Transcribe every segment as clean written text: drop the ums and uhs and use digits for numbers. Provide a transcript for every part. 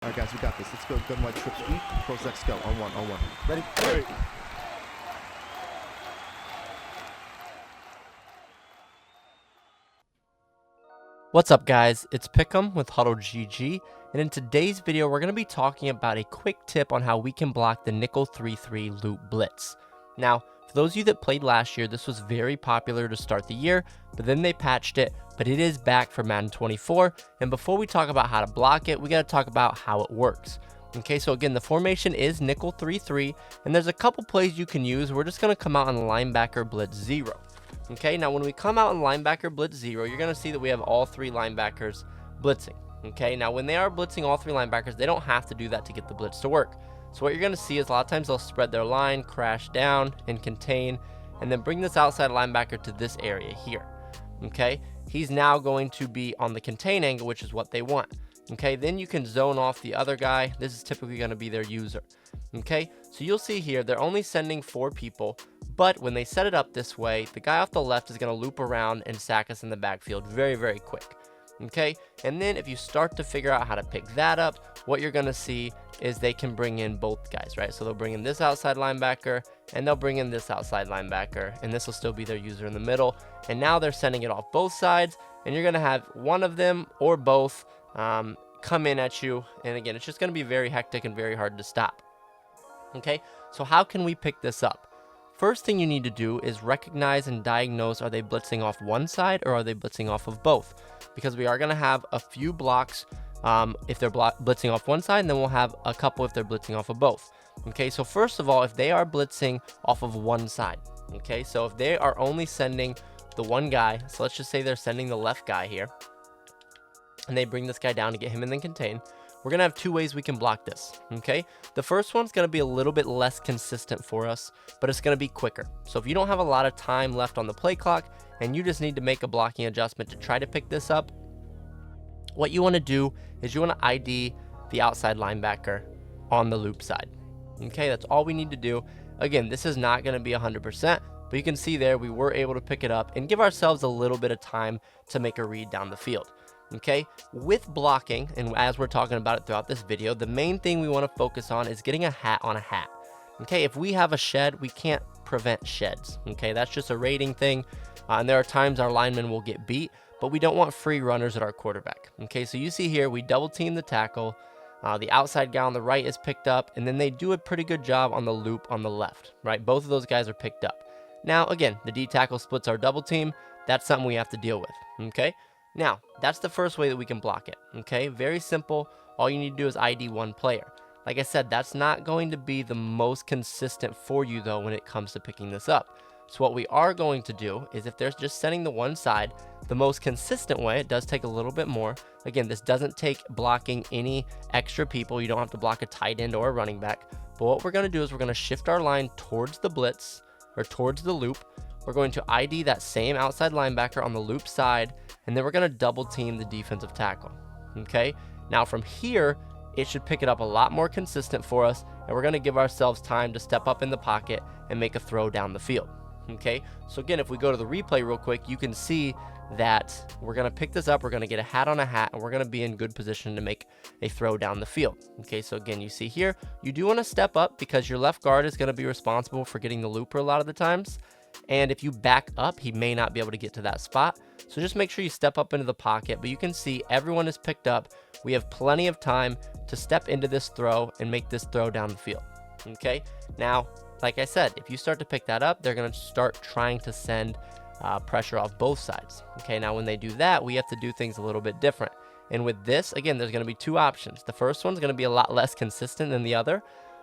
All right, guys, we got this. Let's go. Gun wide trip sweep. Pros X go. On one. On one. Ready? Ready. What's up, guys? It's Pick'em with HuddleGG, and in today's video we're going to be talking about a quick tip on how we can block the nickel 3-3 loop blitz. Now, for those of you that played last year, this was very popular to start the year, but then they patched it, but it is back for Madden 24, and before we talk about how to block it, we got to talk about how it works. Okay, so again, the formation is nickel 3-3, and there's a couple plays you can use. We're just going to come out on linebacker blitz 0. Okay, now when we come out in linebacker blitz 0, you're going to see that we have all three linebackers blitzing. Okay, now when they are blitzing all three linebackers, they don't have to do that to get the blitz to work. So what you're going to see is a lot of times they'll spread their line, crash down, and contain, and then bring this outside linebacker to this area here. Okay, he's now going to be on the contain angle, which is what they want. Okay, then you can zone off the other guy. This is typically going to be their user. Okay, so you'll see here they're only sending 4 people, but when they set it up this way, the guy off the left is going to loop around and sack us in the backfield very, very quick. Okay, and then if you start to figure out how to pick that up, what you're going to see is they can bring in both guys, right? So they'll bring in this outside linebacker and they'll bring in this outside linebacker, and this will still be their user in the middle. And now they're sending it off both sides, and you're going to have one of them or both come in at you. And again, it's just going to be very hectic and very hard to stop. Okay, so how can we pick this up? First thing you need to do is recognize and diagnose, are they blitzing off one side or are they blitzing off of both? Because we are going to have a few blocks if they're blitzing off one side, and then we'll have a couple if they're blitzing off of both. Okay, so first of all, if they are blitzing off of one side, okay, so if they are only sending the one guy, so let's just say they're sending the left guy here, and they bring this guy down to get him in the contain, we're going to have 2 ways we can block this, okay? The first one's going to be a little bit less consistent for us, but it's going to be quicker. So if you don't have a lot of time left on the play clock and you just need to make a blocking adjustment to try to pick this up, what you want to do is you want to ID the outside linebacker on the loop side. Okay, that's all we need to do. Again, this is not going to be 100%, but you can see there we were able to pick it up and give ourselves a little bit of time to make a read down the field. Okay, with blocking, and as we're talking about it throughout this video, the main thing we want to focus on is getting a hat on a hat. Okay, if we have a shed, we can't prevent sheds. Okay, that's just a rating thing, and there are times our linemen will get beat, but we don't want free runners at our quarterback. Okay, so you see here we double team the tackle, the outside guy on the right is picked up, and then they do a pretty good job on the loop on the left, right? Both of those guys are picked up. Now again, the D tackle splits our double team. That's something we have to deal with. Okay, now that's the first way that we can block it. Okay, very simple. All you need to do is ID one player. Like I said, that's not going to be the most consistent for you though when it comes to picking this up. So what we are going to do is, if they're just sending the one side, the most consistent way, it does take a little bit more. Again, this doesn't take blocking any extra people. You don't have to block a tight end or a running back. But what we're going to do is we're going to shift our line towards the blitz or towards the loop. We're going to ID that same outside linebacker on the loop side, and then we're going to double team the defensive tackle. Okay, now from here, it should pick it up a lot more consistent for us, and we're going to give ourselves time to step up in the pocket and make a throw down the field. Okay, so again, if we go to the replay real quick, you can see that we're going to pick this up, we're going to get a hat on a hat, and we're going to be in good position to make a throw down the field. Okay, so again, you see here, you do want to step up because your left guard is going to be responsible for getting the looper a lot of the times. And if you back up, he may not be able to get to that spot. So just make sure you step up into the pocket. But you can see everyone is picked up. We have plenty of time to step into this throw and make this throw down the field. Okay, now, like I said, if you start to pick that up, they're going to start trying to send pressure off both sides. Okay, now when they do that, we have to do things a little bit different. And with this, again, there's going to be 2 options. The first one's going to be a lot less consistent than the other.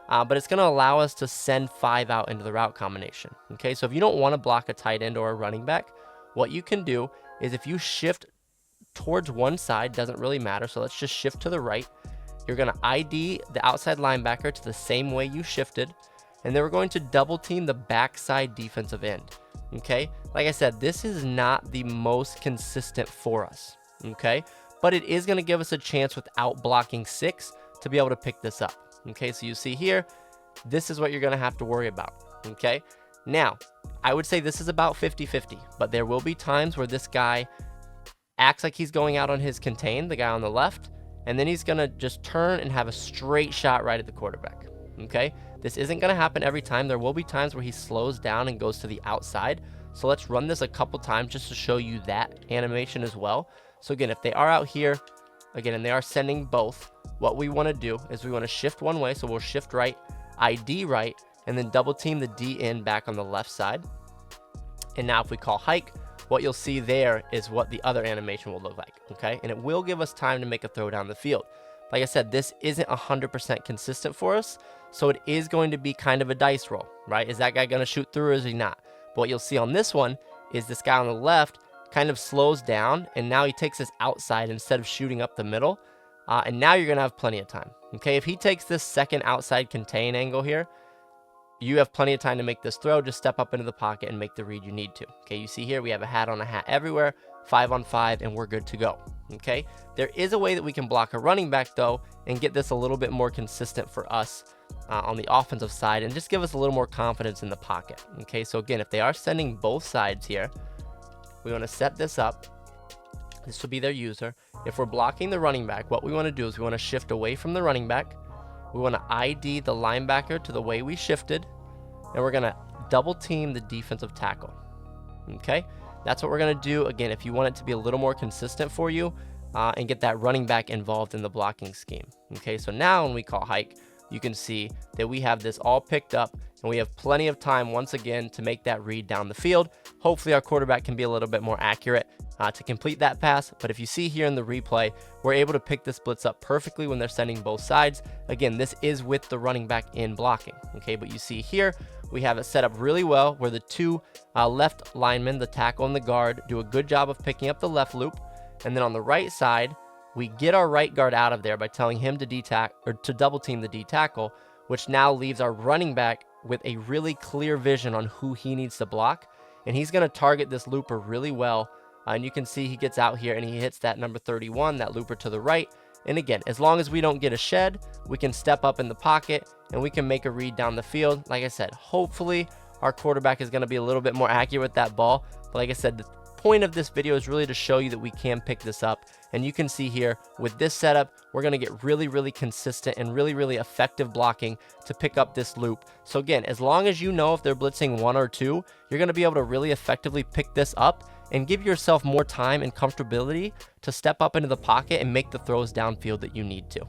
But it's going to allow us to send 5 out into the route combination. Okay, so if you don't want to block a tight end or a running back, what you can do is, if you shift towards one side, doesn't really matter. So let's just shift to the right. You're going to ID the outside linebacker to the same way you shifted, and then we're going to double team the backside defensive end. Okay, like I said, this is not the most consistent for us. Okay, but it is going to give us a chance without blocking 6 to be able to pick this up. Okay, so you see here, this is what you're going to have to worry about. Okay, now I would say this is about 50-50, but there will be times where this guy acts like he's going out on his contain, the guy on the left, and then he's going to just turn and have a straight shot right at the quarterback. Okay, this isn't going to happen every time. There will be times where he slows down and goes to the outside. So let's run this a couple times just to show you that animation as well. So again, if they are out here, again, and they are sending both, what we want to do is we want to shift one way. So we'll shift right, ID right, and then double team the D in back on the left side. And now if we call hike, what you'll see there is what the other animation will look like, okay? And it will give us time to make a throw down the field. Like I said, this isn't 100% consistent for us, so it is going to be kind of a dice roll, right? Is that guy going to shoot through or is he not? But what you'll see on this one is this guy on the left kind of slows down, and now he takes this outside instead of shooting up the middle, and now you're going to have plenty of time, okay? If he takes this second outside contain angle here, you have plenty of time to make this throw. Just step up into the pocket and make the read you need to. Okay, you see here we have a hat on a hat everywhere, 5-on-5, and we're good to go. Okay, there is a way that we can block a running back though and get this a little bit more consistent for us on the offensive side and just give us a little more confidence in the pocket. Okay, so again, if they are sending both sides here, we want to set this up. This will be their user. If we're blocking the running back, what we want to do is we want to shift away from the running back. We want to ID the linebacker to the way we shifted, and we're going to double team the defensive tackle. Okay, that's what we're going to do. Again, if you want it to be a little more consistent for you and get that running back involved in the blocking scheme. Okay, so now when we call hike, you can see that we have this all picked up, and we have plenty of time once again to make that read down the field. Hopefully our quarterback can be a little bit more accurate to complete that pass. But if you see here in the replay, we're able to pick this blitz up perfectly when they're sending both sides. Again, this is with the running back in blocking. Okay, but you see here we have it set up really well where the two left linemen, the tackle and the guard, do a good job of picking up the left loop. And then on the right side, we get our right guard out of there by telling him to double team the D tackle, which now leaves our running back with a really clear vision on who he needs to block. And he's going to target this looper really well. And you can see he gets out here and he hits that number 31, that looper to the right. And again, as long as we don't get a shed, we can step up in the pocket and we can make a read down the field. Like I said, hopefully our quarterback is going to be a little bit more accurate with that ball. But like I said, the point of this video is really to show you that we can pick this up. And you can see here with this setup, we're going to get really, really consistent and really, really effective blocking to pick up this loop. So again, as long as you know if they're blitzing 1 or 2, you're going to be able to really effectively pick this up and give yourself more time and comfortability to step up into the pocket and make the throws downfield that you need to.